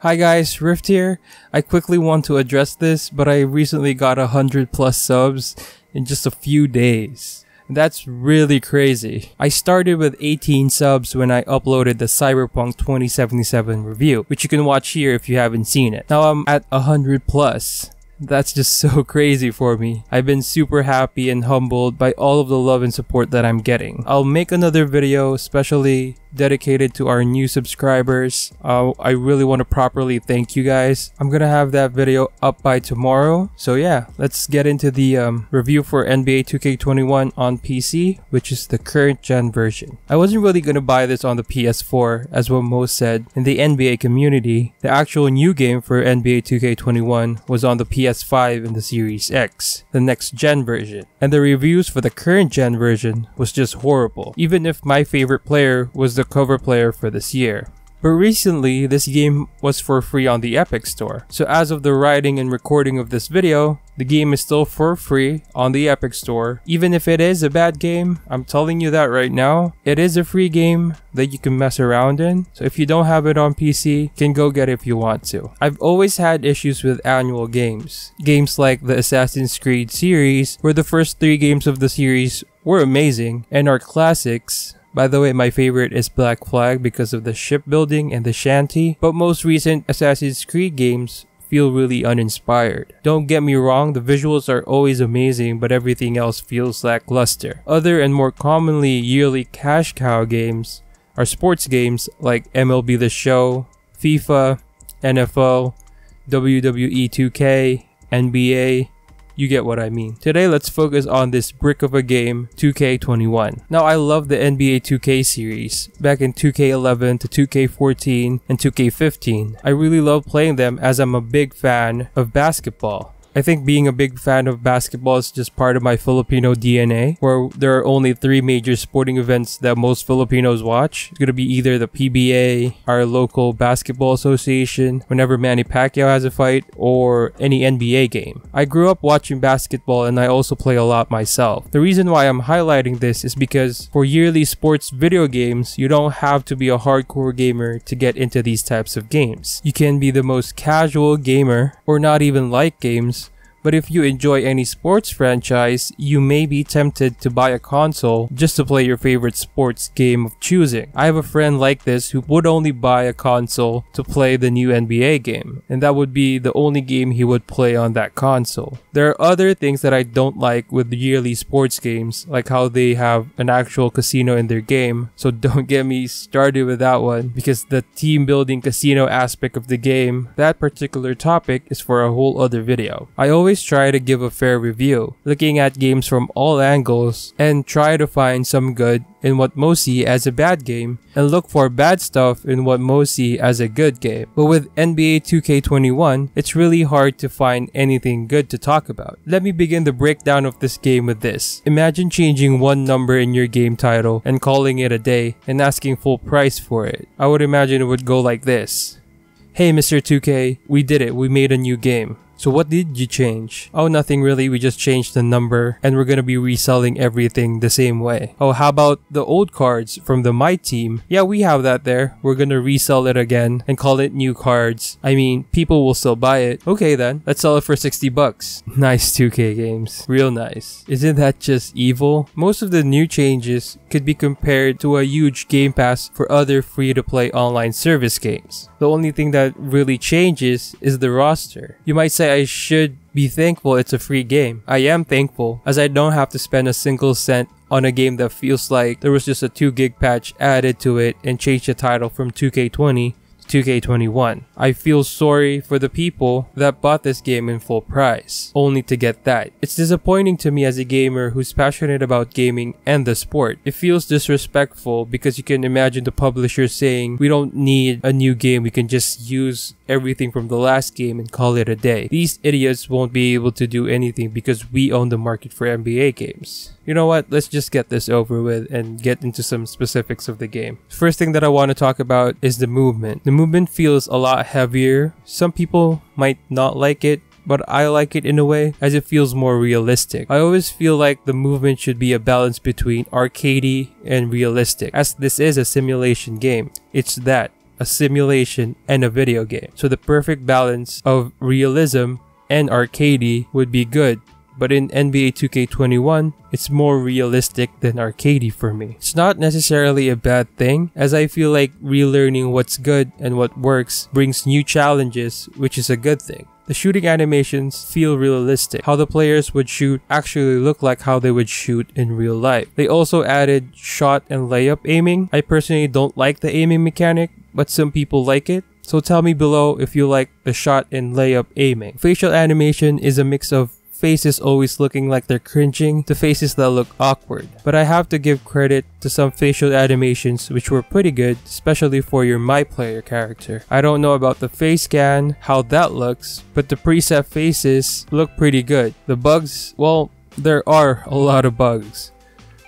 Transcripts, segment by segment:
Hi guys, Rift here. I quickly want to address this, but I recently got 100 plus subs in just a few days. That's really crazy. I started with 18 subs when I uploaded the Cyberpunk 2077 review, which you can watch here if you haven't seen it. Now I'm at 100 plus. That's just so crazy for me. I've been super happy and humbled by all of the love and support that I'm getting. I'll make another video especially dedicated to our new subscribers. I really want to properly thank you guys. I'm gonna have that video up by tomorrow. So yeah, let's get into the review for NBA 2k21 on PC, which is the current gen version. I wasn't really gonna buy this on the PS4 as what most said in the NBA community. The actual new game for NBA 2k21 was on the PS5 and the Series X, the next gen version. And the reviews for the current gen version was just horrible, even if my favorite player was the cover player for this year. But recently, this game was for free on the Epic Store. So as of the writing and recording of this video, the game is still for free on the Epic Store. Even if it is a bad game, I'm telling you that right now, it is a free game that you can mess around in. So if you don't have it on PC, you can go get it if you want to. I've always had issues with annual games. Games like the Assassin's Creed series, where the first 3 games of the series were amazing and are classics. By the way, my favorite is Black Flag because of the shipbuilding and the shanty, but most recent Assassin's Creed games feel really uninspired. Don't get me wrong, the visuals are always amazing, but everything else feels lackluster. Other and more commonly yearly cash cow games are sports games like MLB The Show, FIFA, NFL, WWE 2K, NBA. You get what I mean. Today, let's focus on this brick of a game, 2K21. Now, I love the NBA 2K series, back in 2K11 to 2K14 and 2K15. I really love playing them as I'm a big fan of basketball. I think being a big fan of basketball is just part of my Filipino DNA, where there are only 3 major sporting events that most Filipinos watch. It's gonna be either the PBA, our local basketball association, whenever Manny Pacquiao has a fight, or any NBA game. I grew up watching basketball and I also play a lot myself. The reason why I'm highlighting this is because for yearly sports video games, you don't have to be a hardcore gamer to get into these types of games. You can be the most casual gamer or not even like games. But if you enjoy any sports franchise, you may be tempted to buy a console just to play your favorite sports game of choosing. I have a friend like this who would only buy a console to play the new NBA game, and that would be the only game he would play on that console. There are other things that I don't like with yearly sports games, like how they have an actual casino in their game, so don't get me started with that one, because the team building casino aspect of the game, that particular topic is for a whole other video. I always try to give a fair review, looking at games from all angles and try to find some good in what most see as a bad game and look for bad stuff in what most see as a good game. But with NBA 2K21, it's really hard to find anything good to talk about. Let me begin the breakdown of this game with this. Imagine changing one number in your game title and calling it a day and asking full price for it. I would imagine it would go like this. Hey Mr. 2K, we did it, we made a new game. So what did you change? Oh, nothing really, we just changed the number and we're gonna be reselling everything the same way. Oh, how about the old cards from the My Team? Yeah, we have that there. We're gonna resell it again and call it new cards. I mean, people will still buy it. Okay then, let's sell it for 60 bucks. Nice 2K games. Real nice. Isn't that just evil? Most of the new changes could be compared to a huge Game Pass for other free-to-play online service games. The only thing that really changes is the roster. You might say I should be thankful it's a free game. I am thankful, as I don't have to spend a single cent on a game that feels like there was just a 2 gig patch added to it and changed the title from 2K20 to 2K21. I feel sorry for the people that bought this game in full price, only to get that. It's disappointing to me as a gamer who's passionate about gaming and the sport. It feels disrespectful because you can imagine the publisher saying, we don't need a new game, we can just use everything from the last game and call it a day. These idiots won't be able to do anything because we own the market for NBA games. You know what, let's just get this over with and get into some specifics of the game. First thing that I want to talk about is the movement. The movement feels a lot heavier. Some people might not like it, but I like it in a way as it feels more realistic. I always feel like the movement should be a balance between arcadey and realistic, as this is a simulation game. It's that. a simulation and a video game. So the perfect balance of realism and arcadey would be good. But in NBA 2k21, it's more realistic than arcadey for me. It's not necessarily a bad thing, as I feel like relearning what's good and what works brings new challenges, which is a good thing. The shooting animations feel realistic. How the players would shoot actually look like how they would shoot in real life. They also added shot and layup aiming. I personally don't like the aiming mechanic, but some people like it. So tell me below if you like the shot and layup aiming. Facial animation is a mix of faces always looking like they're cringing to faces that look awkward. But I have to give credit to some facial animations which were pretty good, especially for your My Player character. I don't know about the face scan, how that looks, but the preset faces look pretty good. The bugs, well, there are a lot of bugs.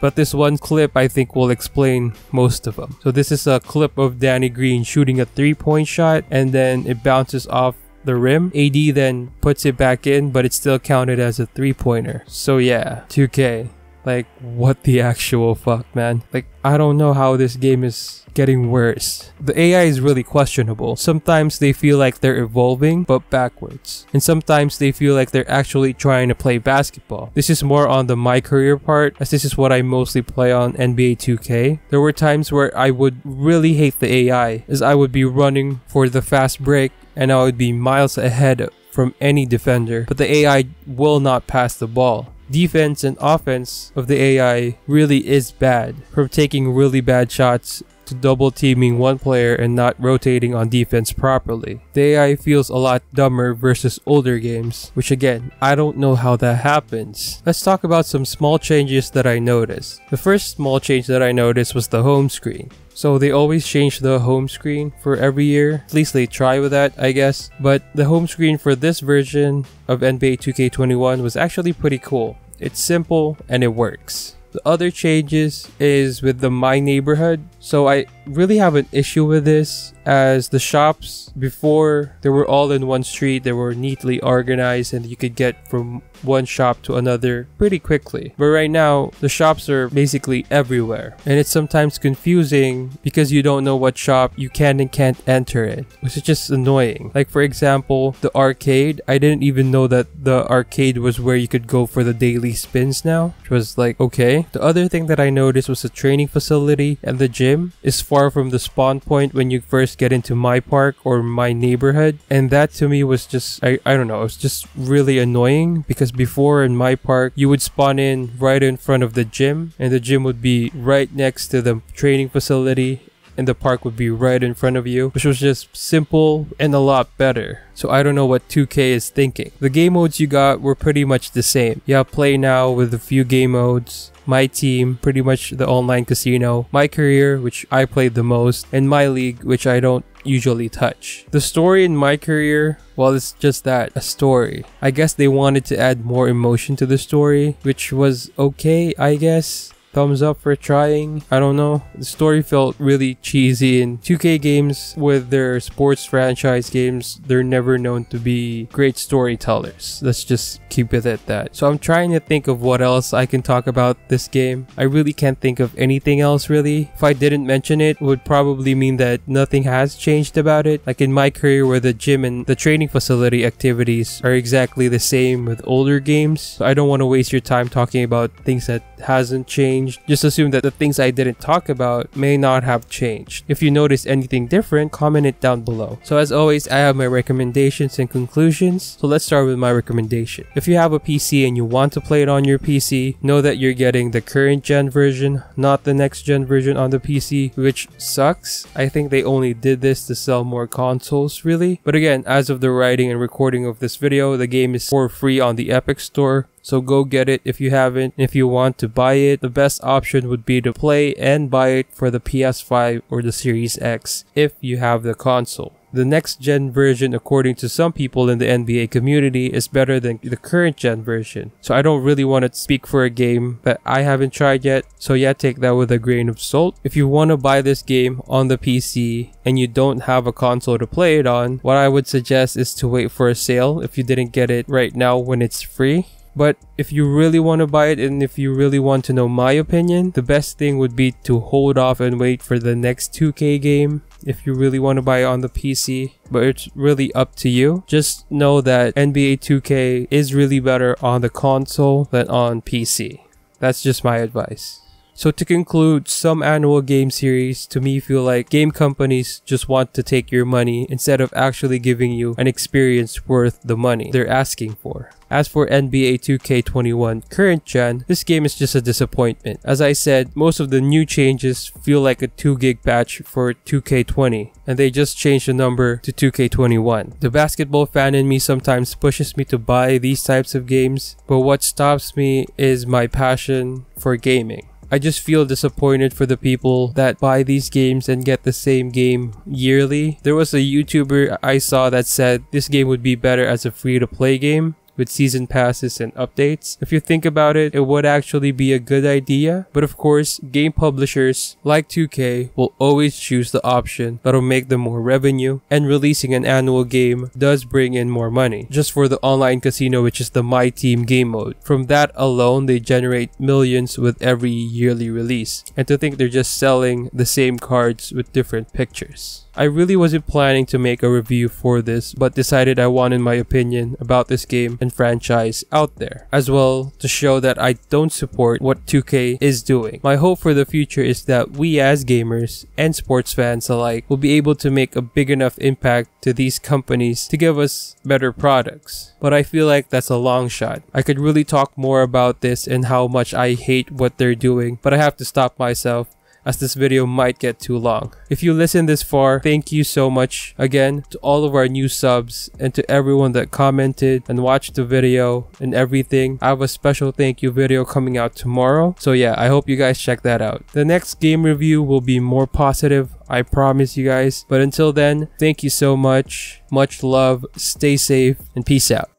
But this one clip I think will explain most of them. So this is a clip of Danny Green shooting a 3-point shot and then it bounces off the rim. AD then puts it back in, but it's still counted as a 3-pointer. So yeah, 2K. Like, what the actual fuck, man? Like, I don't know how this game is getting worse. The AI is really questionable. Sometimes they feel like they're evolving, but backwards. And sometimes they feel like they're actually trying to play basketball. This is more on the My Career part, as this is what I mostly play on NBA 2K. There were times where I would really hate the AI, as I would be running for the fast break, and I would be miles ahead from any defender, but the AI will not pass the ball. Defense and offense of the AI really is bad, from taking really bad shots to double teaming one player and not rotating on defense properly. The AI feels a lot dumber versus older games, which again, I don't know how that happens. Let's talk about some small changes that I noticed. The first small change that I noticed was the home screen. So they always change the home screen for every year. At least they try with that, I guess. But the home screen for this version of NBA 2k21 was actually pretty cool. It's simple and it works. The other changes is with the My Neighborhood. So I really have an issue with this, as the shops before, they were all in one street, they were neatly organized and you could get from one shop to another pretty quickly. But right now, the shops are basically everywhere, and it's sometimes confusing because you don't know what shop you can and can't enter it, which is just annoying. Like for example, the arcade, I didn't even know that the arcade was where you could go for the daily spins now, which was like, okay. The other thing that I noticed was the training facility and the gym is far from the spawn point when you first get into My Park or My Neighborhood, and that to me was just, I don't know, it was just really annoying, because before in My Park you would spawn in right in front of the gym, and the gym would be right next to the training facility, and the park would be right in front of you, which was just simple and a lot better. So I don't know what 2K is thinking. The game modes you got were pretty much the same. You have Play Now with a few game modes, My Team, pretty much the online casino, My Career, which I played the most, and My League, which I don't usually touch. The story in My Career, well, it's just that, a story. I guess they wanted to add more emotion to the story, which was okay, I guess. Thumbs up for trying. I don't know. The story felt really cheesy, and 2K games with their sports franchise games, they're never known to be great storytellers. Let's just keep it at that. So I'm trying to think of what else I can talk about this game. I really can't think of anything else really. If I didn't mention it, it would probably mean that nothing has changed about it. Like in My Career, where the gym and the training facility activities are exactly the same with older games. So I don't want to waste your time talking about things that hasn't changed. Just assume that the things I didn't talk about may not have changed. If you notice anything different, comment it down below. So as always, I have my recommendations and conclusions. So let's start with my recommendation. If you have a PC and you want to play it on your PC, know that you're getting the current gen version, not the next gen version on the PC, which sucks. I think they only did this to sell more consoles, really. But again, as of the writing and recording of this video, the game is for free on the Epic Store. So go get it if you haven't. If you want to buy it, the best option would be to play and buy it for the PS5 or the Series X if you have the console. The next gen version, according to some people in the NBA community, is better than the current gen version. So I don't really want to speak for a game that I haven't tried yet. So yeah, take that with a grain of salt. If you want to buy this game on the PC and you don't have a console to play it on, what I would suggest is to wait for a sale if you didn't get it right now when it's free. But if you really want to buy it, and if you really want to know my opinion, the best thing would be to hold off and wait for the next 2K game if you really want to buy it on the PC. But it's really up to you. Just know that NBA 2K is really better on the console than on PC. That's just my advice. So to conclude, some annual game series to me feel like game companies just want to take your money instead of actually giving you an experience worth the money they're asking for. As for NBA 2k21 current gen, this game is just a disappointment. As I said, most of the new changes feel like a 2 gig patch for 2k20, and they just changed the number to 2k21. The basketball fan in me sometimes pushes me to buy these types of games, but what stops me is my passion for gaming. I just feel disappointed for the people that buy these games and get the same game yearly. There was a YouTuber I saw that said this game would be better as a free-to-play game with season passes and updates. If you think about it, it would actually be a good idea. But of course, game publishers like 2K will always choose the option that'll make them more revenue, and releasing an annual game does bring in more money. Just for the online casino, which is the My Team game mode. From that alone, they generate millions with every yearly release. And to think they're just selling the same cards with different pictures. I really wasn't planning to make a review for this, but decided I wanted my opinion about this game and franchise out there, as well to show that I don't support what 2K is doing. My hope for the future is that we as gamers and sports fans alike will be able to make a big enough impact to these companies to give us better products. But I feel like that's a long shot. I could really talk more about this and how much I hate what they're doing, but I have to stop myself, as this video might get too long. If you listened this far, thank you so much again to all of our new subs and to everyone that commented and watched the video and everything. I have a special thank you video coming out tomorrow. So yeah, I hope you guys check that out. The next game review will be more positive, I promise you guys. But until then, thank you so much. Much love, stay safe, and peace out.